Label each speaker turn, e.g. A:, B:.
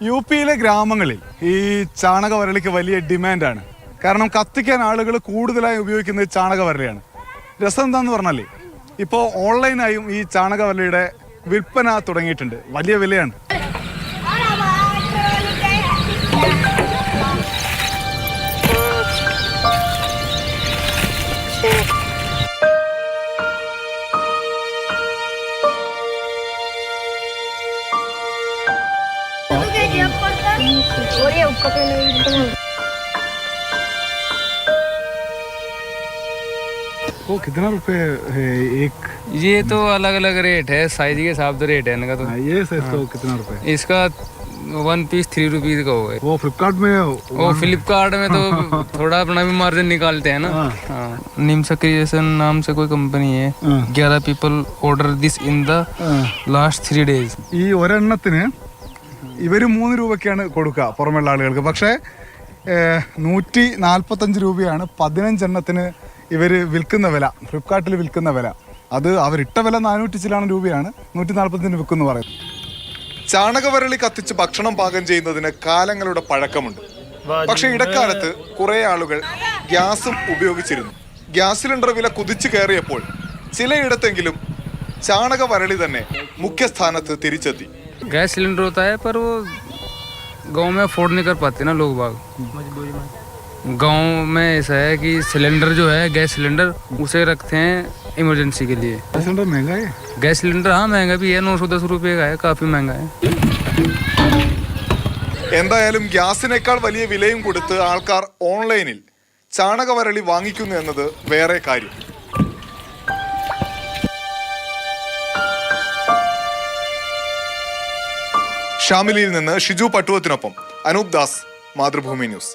A: U പിയിലെ ഗ്രാമങ്ങളിൽ ഈ ചാണകവരളിക്ക് വലിയ ഡിമാൻഡാണ്. കാരണം കത്തിക്കാൻ ആളുകൾ കൂടുതലായി ഉപയോഗിക്കുന്നത് ചാണകവരളിയാണ്. രസം എന്താന്ന് പറഞ്ഞാലേ, ഇപ്പോൾ ഓൺലൈനായും ഈ ചാണകവരളിയുടെ വിൽപ്പന തുടങ്ങിയിട്ടുണ്ട്. വലിയ വിലയാണ്. वो कितना रुपए है एक?
B: ये तो अलग अलग रेट है, साइज के हिसाब से रेट है इनका। तो
A: ये साइज का कितना रुपए?
B: इसका 1 पीस 3 रुपीज का होगा।
A: वो फ्लिपकार्ट में
B: वो फ्लिपकार्ट में तो थोड़ा अपना भी मार्जिन निकालते हैं ना। निम्स क्रिएशन नाम से कोई कंपनी है। 11 people order this in the last 3 days।
A: ഈ ഒരെണ്ണത്തിന് ഇവര് 3 രൂപയ്ക്കാണ് കൊടുക്കുക പുറമെയുള്ള ആളുകൾക്ക്. പക്ഷേ 145 രൂപയാണ് 15 എണ്ണത്തിന് ഇവർ വിൽക്കുന്ന വില, ഫ്ലിപ്കാർട്ടിൽ വിൽക്കുന്ന വില. അത് അവരിട്ട വില 400 ചില്ലാനം രൂപയാണ്, 145 വിൽക്കുന്നു പറയുന്നത്. ചാണകവരളി കത്തിച്ച് ഭക്ഷണം പാകം ചെയ്യുന്നതിന് കാലങ്ങളുടെ പഴക്കമുണ്ട്. പക്ഷേ ഇടക്കാലത്ത് കുറെ ആളുകൾ ഗ്യാസും ഉപയോഗിച്ചിരുന്നു. ഗ്യാസ് സിലിണ്ടർ വില കുതിച്ചു കയറിയപ്പോൾ ചിലയിടത്തെങ്കിലും ചാണകവരളി തന്നെ മുഖ്യസ്ഥാനത്ത് തിരിച്ചെത്തി.
B: गैस सिलेंडर होता है पर वो गांव में अफोर्ड नहीं कर पाते ना लोग बाग। गांव में ऐसा है कि सिलेंडर जो है गैस सिलेंडर उसे रखते हैं इमरजेंसी के लिए।
A: सिलेंडर महंगा है?
B: गैस सिलेंडर हाँ महंगा भी है, 910 रुपये का है, काफ़ी महंगा है.
A: എന്തായാലും ഗ്യാസിനേക്കാൾ വലിയ വിലയും കൊടുത്ത് ആൾക്കാർ ഓൺലൈനിൽ ചാണകവരളി വാങ്ങിക്കുന്നു എന്നത് വേറെ കാര്യം. ഷാമിലിയിൽ നിന്ന് ഷിജു പട്ടുവത്തിനൊപ്പം അനൂപ് ദാസ്, മാതൃഭൂമി ന്യൂസ്.